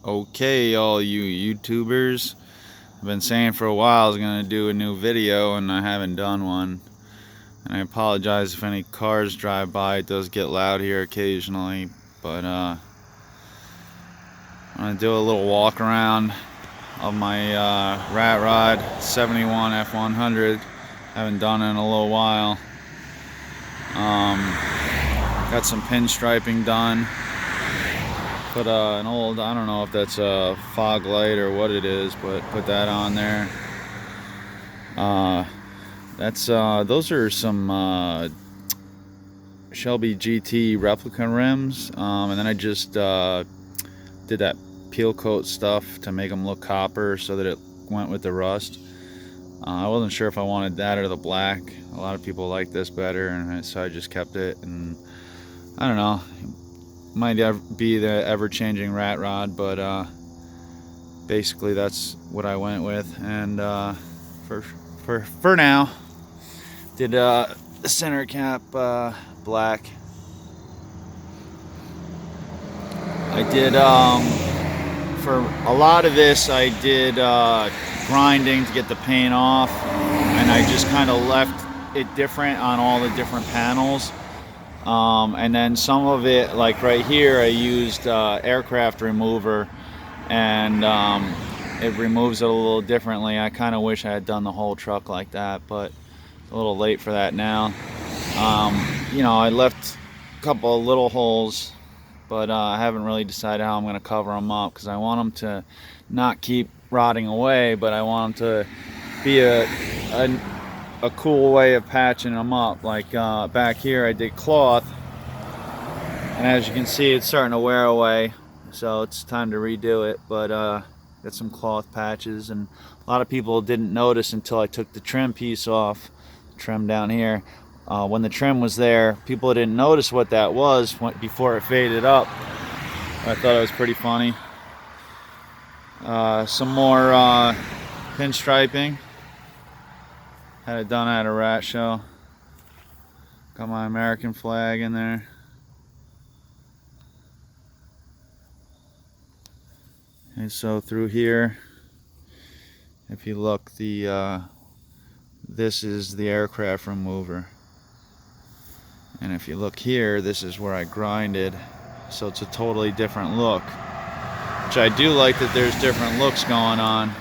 Okay, all you YouTubers. I've been saying for a while I was going to do a new video and I haven't done one. And I apologize if any cars drive by. It does get loud here occasionally. But I'm going to do a little walk around of my rat rod 71 f100. Haven't done it in a little while. Got some pinstriping done. Put an old, I don't know if that's a fog light or what it is, but put that on there. Those are some Shelby GT replica rims, and then I just did that peel coat stuff to make them look copper so that it went with the rust. I wasn't sure if I wanted that or the black. A lot of people like this better, and so I just kept it. And I don't know, might be the ever-changing rat rod, but basically that's what I went with. And for now, did the center cap black. I did for a lot of this I did grinding to get the paint off, and I just kind of left it different on all the different panels. And then some of it, like right here, I used aircraft remover, and it removes it a little differently. I kind of wish I had done the whole truck like that, but a little late for that now. You know, I left a couple of little holes, but I haven't really decided how I'm going to cover them up, because I want them to not keep rotting away, but I want them to be a cool way of patching them up. Like back here I did cloth, and as you can see it's starting to wear away, so it's time to redo it. But got some cloth patches, and a lot of people didn't notice until I took the trim piece off, trim down here. When the trim was there, people didn't notice what that was before it faded up. I thought it was pretty funny. Some more pinstriping. Had it done at a rat show. Got my American flag in there. And so through here, if you look, this is the aircraft remover. And if you look here, this is where I grinded. So it's a totally different look. Which I do like, that there's different looks going on.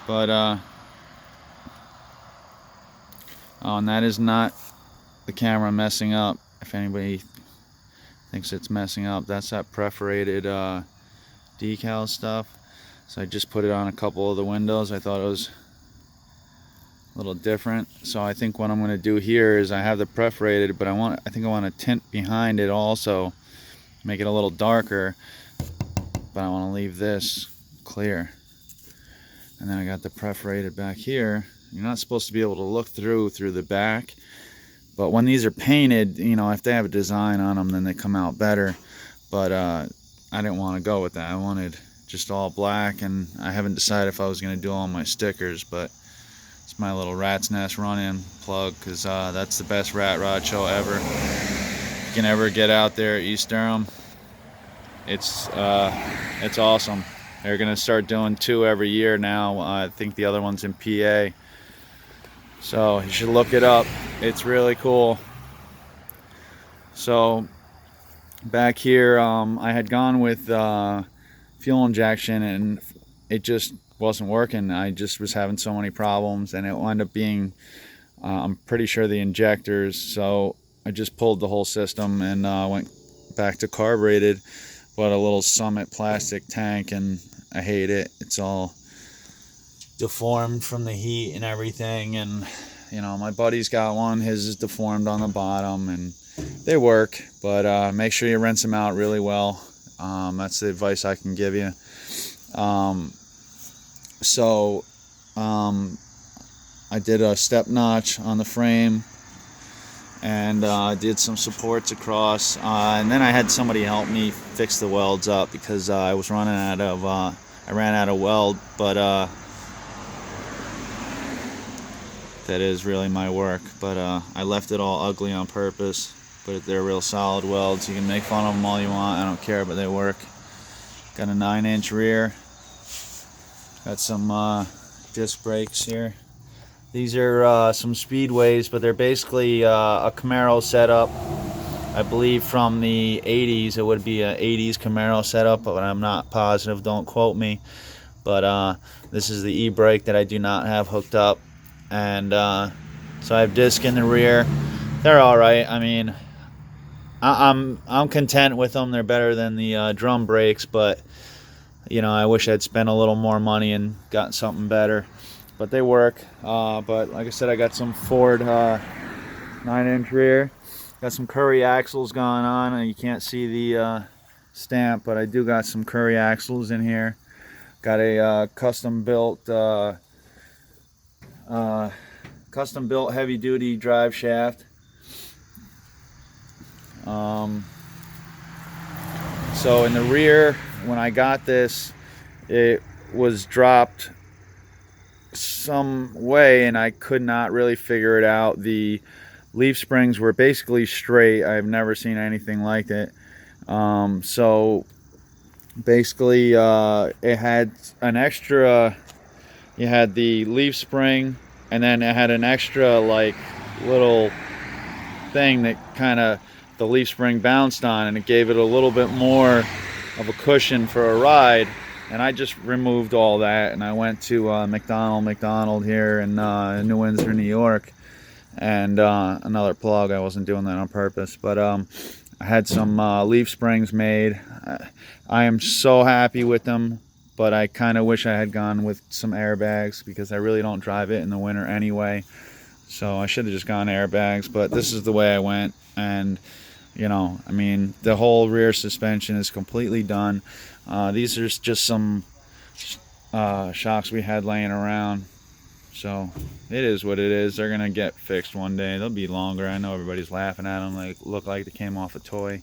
But oh, and that is not the camera messing up. If anybody thinks it's messing up, that's that perforated decal stuff. So I just put it on a couple of the windows. I thought it was a little different. So I think what I'm going to do here is, I have the perforated, but I think I want to tint behind it also, make it a little darker. But I want to leave this clear. And then I got the perforated back here. You're not supposed to be able to look through the back, but when these are painted, you know, if they have a design on them, then they come out better. But I didn't want to go with that. I wanted just all black, and I haven't decided if I was going to do all my stickers, but it's my little rat's nest run-in plug, because that's the best rat rod show ever. If you can ever get out there at East Durham, it's awesome. They're going to start doing 2 every year now. I think the other one's in PA. So you should look it up. It's really cool. So back here, I had gone with fuel injection, and it just wasn't working. I just was having so many problems, and it wound up being, I'm pretty sure, the injectors. So I just pulled the whole system and went back to carbureted. Bought a little Summit plastic tank, and I hate it. It's all deformed from the heat and everything, and you know, my buddy's got one. His is deformed on the bottom, and they work, but make sure you rinse them out really well. That's the advice I can give you. I did a step notch on the frame, and did some supports across, and then I had somebody help me fix the welds up, because I was running out of I ran out of weld. But that is really my work. But I left it all ugly on purpose, but they're real solid welds. You can make fun of them all you want, I don't care, but they work. Got a 9-inch rear. Got some disc brakes here. These are some Speedways, but they're basically a Camaro setup. I believe from the 80s. It would be an 80s Camaro setup, but I'm not positive. Don't quote me. But this is the e-brake that I do not have hooked up. And so I have disc in the rear. They're all right. I mean, I'm content with them. They're better than the drum brakes, but you know, I wish I'd spent a little more money and gotten something better. But they work. But like I said, I got some Ford 9-inch rear. Got some Curry axles going on, and you can't see the stamp, but I do got some Curry axles in here. Got a custom built heavy duty drive shaft. So in the rear, when I got this, it was dropped some way and I could not really figure it out. The leaf springs were basically straight. I've never seen anything like it. So basically it had an extra, you had the leaf spring, and then it had an extra like little thing that kind of the leaf spring bounced on, and it gave it a little bit more of a cushion for a ride. And I just removed all that, and I went to McDonald here in New Windsor, New York. And another plug, I wasn't doing that on purpose, but I had some leaf springs made. I am so happy with them, but I kind of wish I had gone with some airbags because I really don't drive it in the winter anyway. So I should have just gone airbags, but this is the way I went. And you know, I mean, the whole rear suspension is completely done. These are just some shocks we had laying around. So it is what it is. They're gonna get fixed one day. They'll be longer. I know everybody's laughing at them, like look like they came off a toy,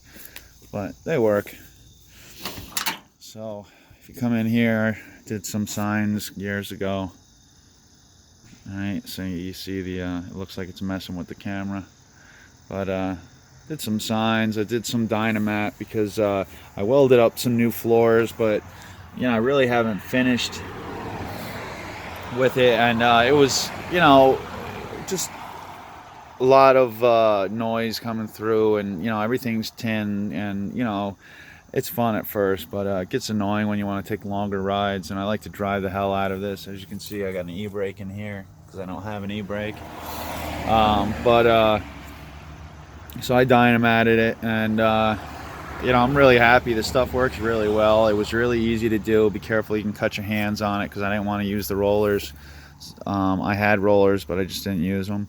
but they work. So if you come in here, I did some signs years ago. All right, so you see the it looks like it's messing with the camera, but did some signs. I did some Dynamat because I welded up some new floors, but you know, I really haven't finished with it, and it was, you know, just a lot of noise coming through, and you know, everything's tin, and you know, it's fun at first, but it gets annoying when you want to take longer rides, and I like to drive the hell out of this. As you can see, I got an e-brake in here because I don't have an e-brake. So I Dynamated it, and you know, I'm really happy. This stuff works really well. It was really easy to do. Be careful, you can cut your hands on it because I didn't want to use the rollers. I had rollers, but I just didn't use them.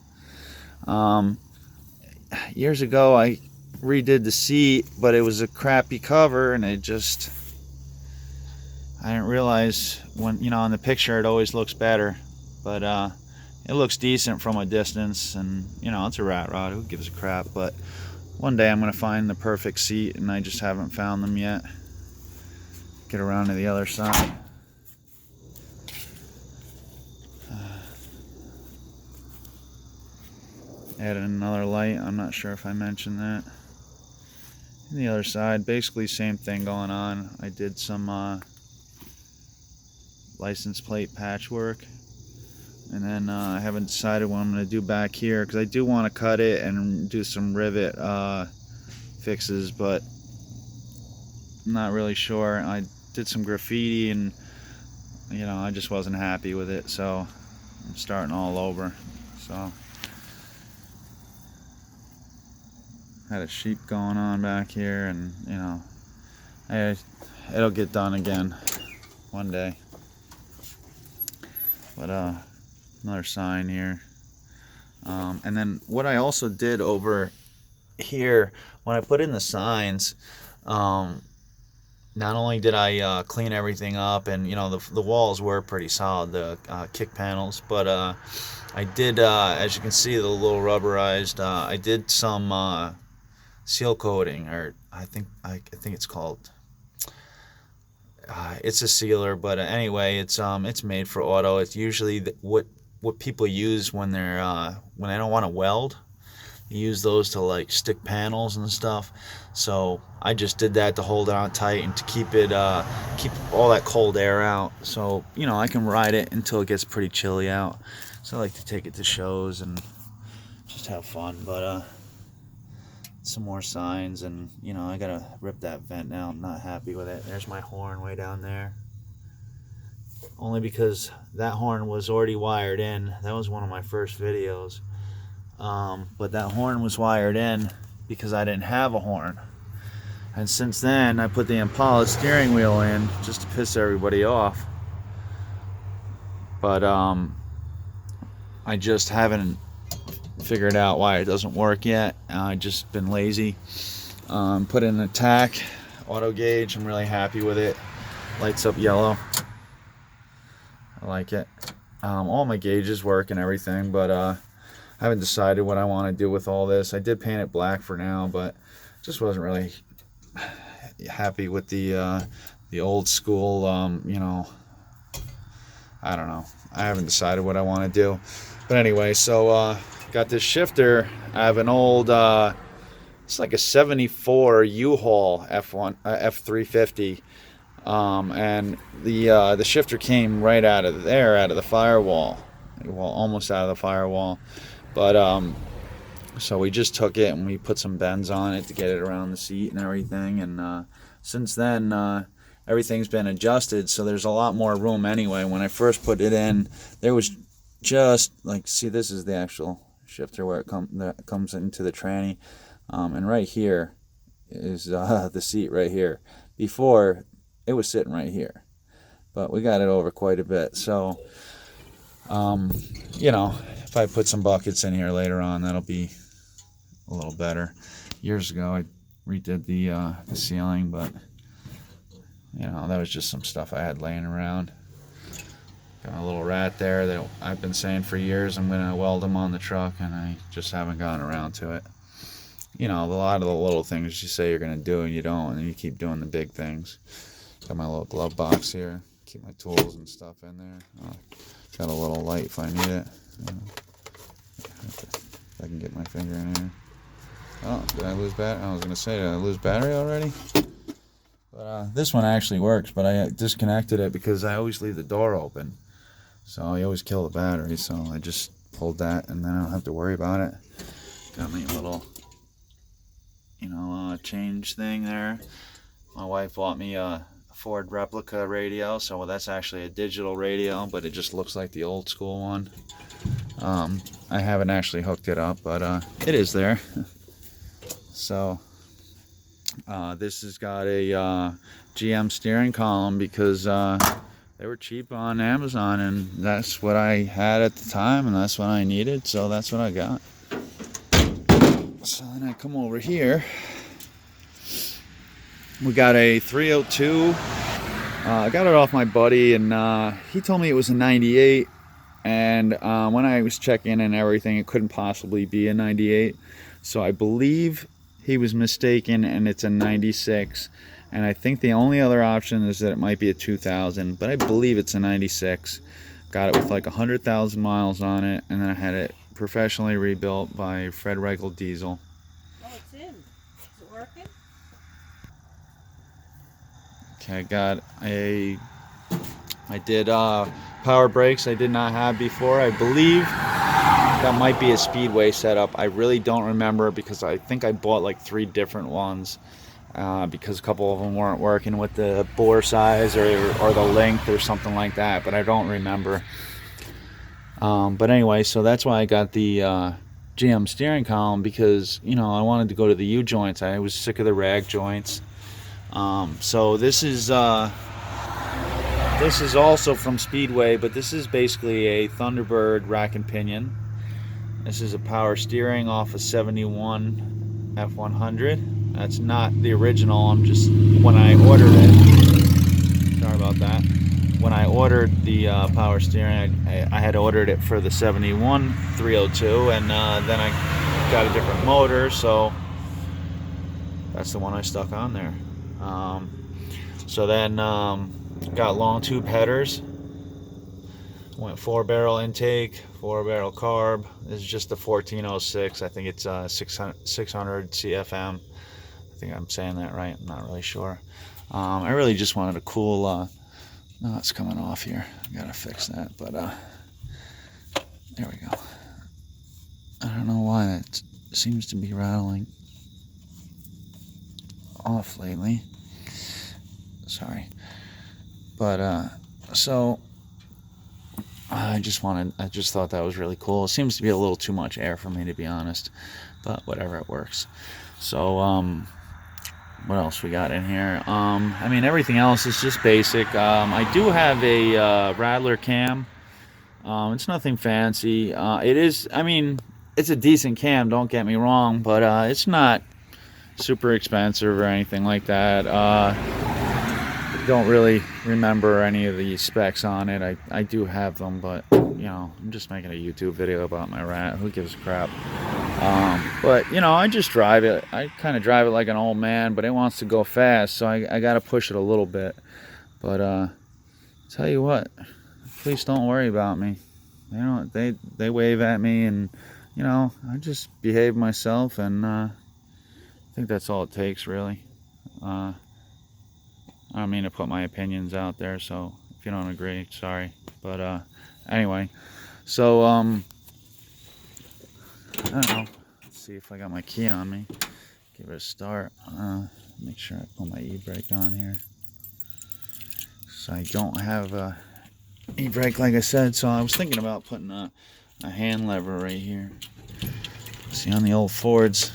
Years ago, I redid the seat, but it was a crappy cover, and I didn't realize when, you know, in the picture it always looks better, but it looks decent from a distance, and you know, it's a rat rod, who gives a crap. But one day I'm going to find the perfect seat, and I just haven't found them yet. Get around to the other side. Added another light. I'm not sure if I mentioned that. And the other side, basically same thing going on. I did some license plate patchwork. And then I haven't decided what I'm going to do back here, because I do want to cut it and do some rivet fixes, but I'm not really sure. I did some graffiti, and you know, I just wasn't happy with it, so I'm starting all over. So had a sheep going on back here, and you know, it'll get done again one day. But another sign here, and then what I also did over here when I put in the signs, not only did I clean everything up, and you know, the walls were pretty solid, the kick panels, but I did, as you can see, the little rubberized, I did some seal coating, or I think it's called, it's a sealer, but anyway, it's made for auto. It's usually what people use when they don't want to weld. You use those to like stick panels and stuff. So I just did that to hold it on tight and to keep it keep all that cold air out. So I can ride it until it gets pretty chilly out. So I like to take it to shows and just have fun. But some more signs, and I gotta rip that vent now. I'm not happy with it. There's my horn way down there. Only because that horn was already wired in. That was one of my first videos. But that horn was wired in because I didn't have a horn. And since then, I put the Impala steering wheel in just to piss everybody off. But I just haven't figured out why it doesn't work yet. I've just been lazy. Put in an attack auto gauge. I'm really happy with it. Lights up yellow. I like it. All my gauges work and everything, but I haven't decided what I want to do with all this. I did paint it black for now, but just wasn't really happy with the old school. I don't know. I haven't decided what I want to do. But anyway, so got this shifter. I have an old, it's like a 74 U-Haul F350. And the shifter came right out of there, out of the firewall. Well, almost out of the firewall. But so we just took it and we put some bends on it to get it around the seat and everything. And since then, everything's been adjusted, so there's a lot more room anyway. When I first put it in, there was just like, see, this is the actual shifter where it comes into the tranny, and right here is the seat right here. Before, it was sitting right here, but we got it over quite a bit. So if I put some buckets in here later on, that'll be a little better. Years ago I redid the ceiling, but that was just some stuff I had laying around. Got a little rat there that I've been saying for years I'm gonna weld them on the truck, and I just haven't gotten around to it. A lot of the little things you say you're gonna do and you don't, and you keep doing the big things. Got my little glove box here, keep my tools and stuff in there. Got a little light if I need it. If I can get my finger in here. Oh, did I lose battery? I was gonna say, did I lose battery already? But this one actually works, but I disconnected it because I always leave the door open, so I always kill the battery. So I just pulled that, and then I don't have to worry about it. Got me a little, change thing there. My wife bought me a Ford replica radio, so that's actually a digital radio, but it just looks like the old school one. I haven't actually hooked it up, but it is there. So this has got a GM steering column because they were cheap on Amazon, and that's what I had at the time, and that's what I needed, so that's what I got. So then I come over here. We got a 302. I got it off my buddy, and he told me it was a 98. And when I was checking and everything, it couldn't possibly be a 98. So I believe he was mistaken, and it's a 96. And I think the only other option is that it might be a 2000, but I believe it's a 96. Got it with like 100,000 miles on it, and then I had it professionally rebuilt by Fred Reichel Diesel. Oh, it's in. Is it working? Okay, I did power brakes I did not have before. I believe that might be a Speedway setup. I really don't remember because I think I bought like 3 different ones because a couple of them weren't working with the bore size or the length or something like that, but I don't remember. But anyway, so that's why I got the GM steering column, because I wanted to go to the U-joints. I was sick of the rag joints. So this is also from Speedway, but this is basically a Thunderbird rack and pinion. This is a power steering off a 71 F100. That's not the original. I'm just, when I ordered it, sorry about that. When I ordered the power steering, I had ordered it for the 71 302, and then I got a different motor, so that's the one I stuck on there. So then got long tube headers, Went 4-barrel intake, 4-barrel carb. This is just the 1406. I think it's 600 CFM. I think I'm saying that right. I'm not really sure. I really just wanted a cool. No, it's coming off here. I gotta fix that. But there we go. I don't know why it seems to be rattling off lately. Sorry, but so. I just thought that was really cool. It seems to be a little too much air for me, to be honest, but whatever, it works. So, what else we got in here? I mean, everything else is just basic. I do have a Rattler cam. It's nothing fancy. It is, I mean, it's a decent cam, don't get me wrong, but it's not super expensive or anything like that. Don't really remember any of the specs on it. I do have them, but you know, I'm just making a YouTube video about my rat. Who gives a crap? But you know, I just drive it. I kind of drive it like an old man, but it wants to go fast, so I got to push it a little bit. But tell you what, police don't worry about me. You know, they wave at me, and you know, I just behave myself, and I think that's all it takes, really. I don't mean to put my opinions out there, so if you don't agree, sorry. But anyway, so I don't know. Let's see if I got my key on me. Give it a start. Make sure I put my e-brake on here. So I don't have a e-brake, like I said. So I was thinking about putting a hand lever right here. See, on the old Fords,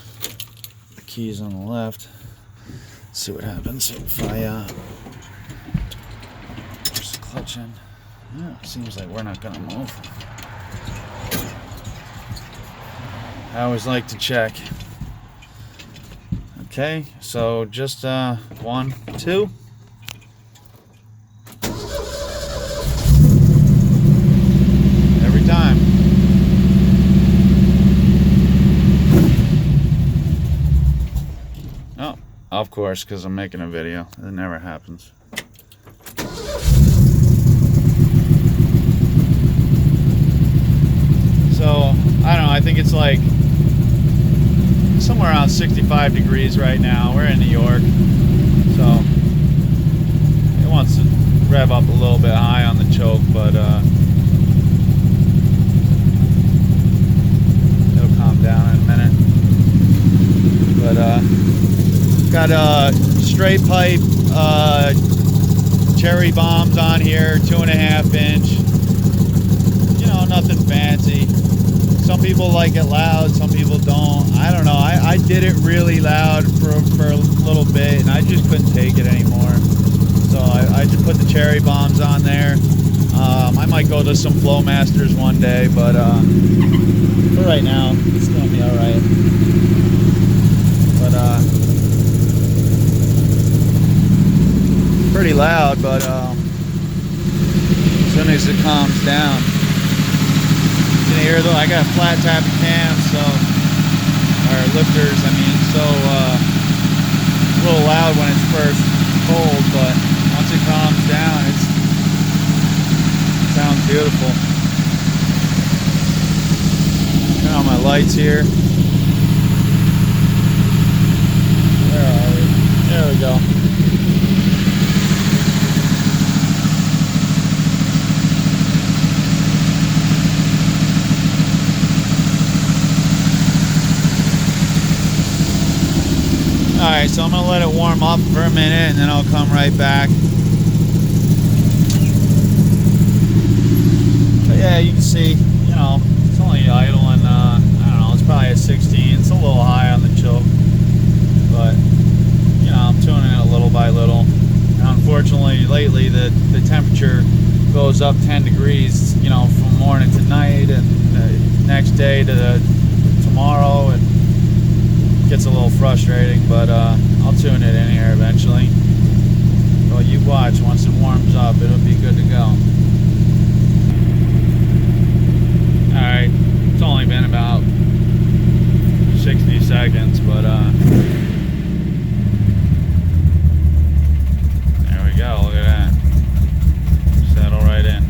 the key's on the left. See what happens if I push the clutch in. Yeah, seems like we're not gonna move. I always like to check. Okay, so just 1, 2. Every time. Oh. Of course, because I'm making a video. It never happens. So, I don't know, I think it's like somewhere around 65 degrees right now. We're in New York. So, it wants to rev up a little bit high on the choke, but it'll calm down in a minute. But, got straight pipe cherry bombs on here, 2.5 inch. You know, nothing fancy. Some people like it loud, some people don't. I don't know. I did it really loud for a little bit, and I just couldn't take it anymore. So I just put the cherry bombs on there. I might go to some Flowmasters one day, but for right now, it's gonna be all right. But pretty loud, but as soon as it calms down, you can hear though. I got flat tapping cams, so or lifters. I mean, so a little loud when it's first cold, but once it calms down, it sounds beautiful. Turn on my lights here. Where are we? There we go. Alright, so I'm going to let it warm up for a minute and then I'll come right back. But yeah, you can see, you know, it's only idling, I don't know, it's probably at 16. It's a little high on the choke. But, you know, I'm tuning it a little by little. Now, unfortunately, lately the temperature goes up 10 degrees, you know, from morning to night and the next day to tomorrow, and gets a little frustrating, but I'll tune it in here eventually. Well, you watch, once it warms up, it'll be good to go. Alright, it's only been about 60 seconds, but there we go, look at that. Settle right in.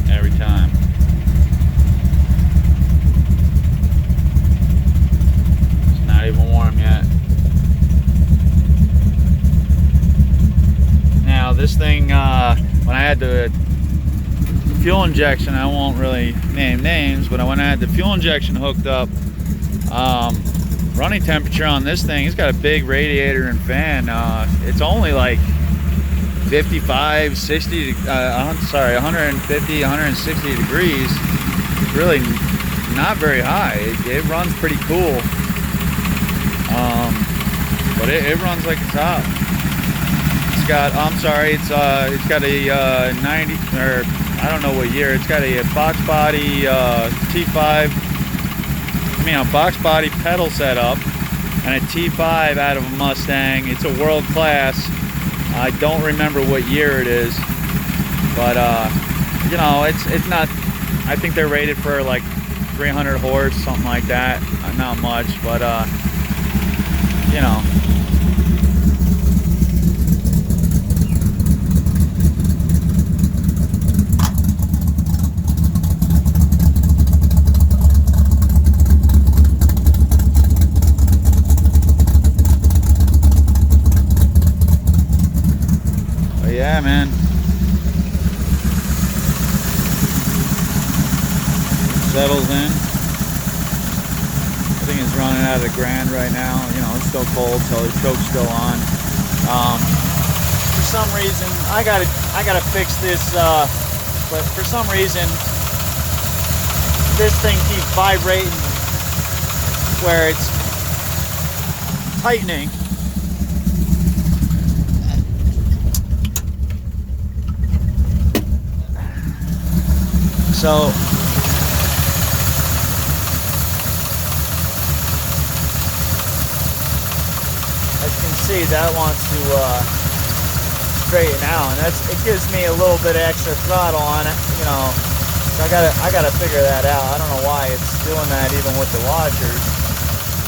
There we this thing, when I had the fuel injection, I won't really name names, but when I had the fuel injection hooked up, running temperature on this thing, it's got a big radiator and fan. It's only like 55, 60, 150, 160 degrees. Really not very high. It runs pretty cool. But it runs like a top. It's got, it's got a 90, or I don't know what year. It's got a box body T5, a box body pedal setup, and a T5 out of a Mustang. It's a world class. I don't remember what year it is, but you know, it's not. I think they're rated for like 300 horse, something like that. Not much, but you know. Yeah, man. Settles in. I think it's running out of the grand right now. You know, it's still cold, so the choke's still on. For some reason, I gotta fix this. But for some reason, this thing keeps vibrating where it's tightening. So as you can see, that wants to straighten out, and it gives me a little bit of extra throttle on it, you know. So I gotta figure that out. I don't know why it's doing that even with the washers,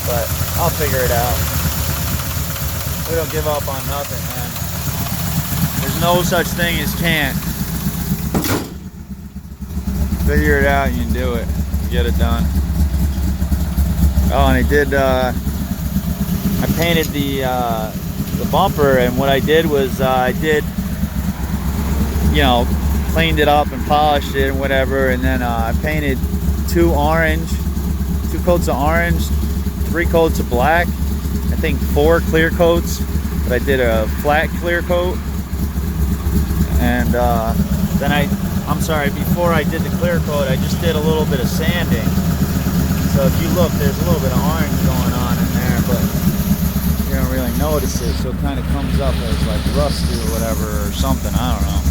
but I'll figure it out. We don't give up on nothing, man. There's no such thing as can't. Figure it out, you can do it. Get it done. Oh, and I painted the bumper, and what I did was you know, cleaned it up and polished it and whatever, and then I painted two coats of orange, 3 coats of black, I think 4 clear coats, but I did a flat clear coat, and then before I did the clear coat, I just did a little bit of sanding. So if you look, there's a little bit of orange going on in there, but you don't really notice it, so it kind of comes up as like rusty or whatever, or something, I don't know.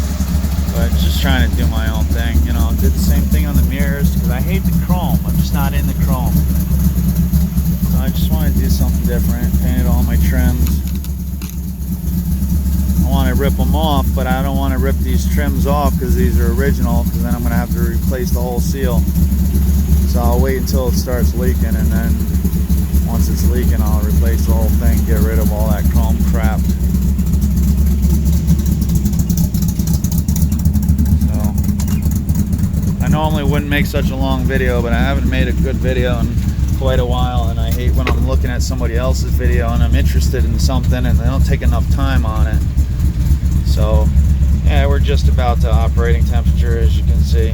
But just trying to do my own thing, you know. Did the same thing on the mirrors, because I hate the chrome. I'm just not in the chrome. So I just want to do something different. Painted all my trims. I want to rip them off, but I don't want to rip these trims off because these are original, because then I'm going to have to replace the whole seal. So I'll wait until it starts leaking, and then once it's leaking, I'll replace the whole thing, get rid of all that chrome crap. So I normally wouldn't make such a long video, but I haven't made a good video in quite a while, and I hate when I'm looking at somebody else's video and I'm interested in something and they don't take enough time on it. So yeah, we're just about to operating temperature, as you can see.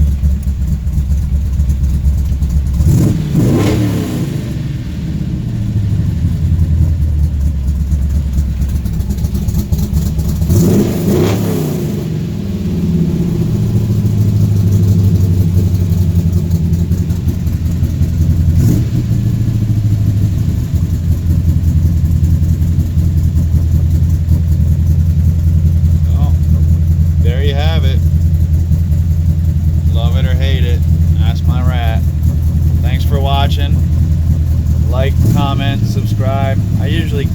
Like, comment, subscribe. I usually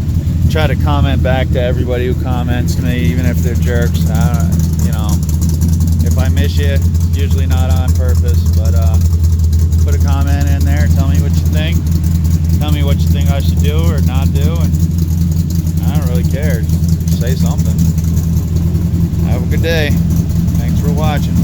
try to comment back to everybody who comments to me, even if they're jerks. You know, if I miss you, it's usually not on purpose, but put a comment in there, tell me what you think, tell me what you think I should do or not do, and I don't really care. Just say something. Have a good day. Thanks for watching.